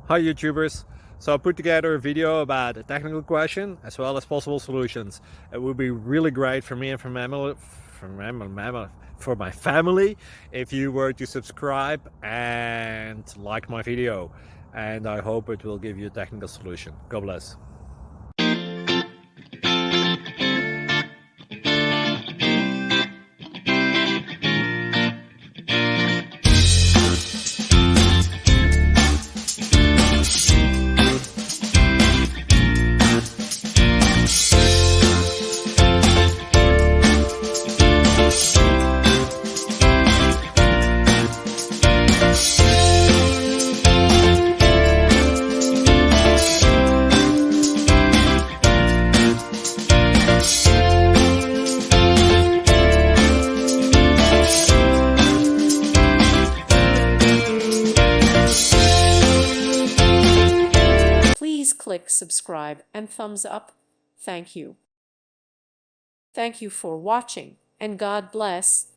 Hi YouTubers! So I put together a video about a technical question as well as possible solutions. It would be really great for me and for my family if you were to subscribe and like my video, and I hope it will give you a technical solution. God bless. Please click subscribe and thumbs up. Thank you. Thank you for watching, and God bless.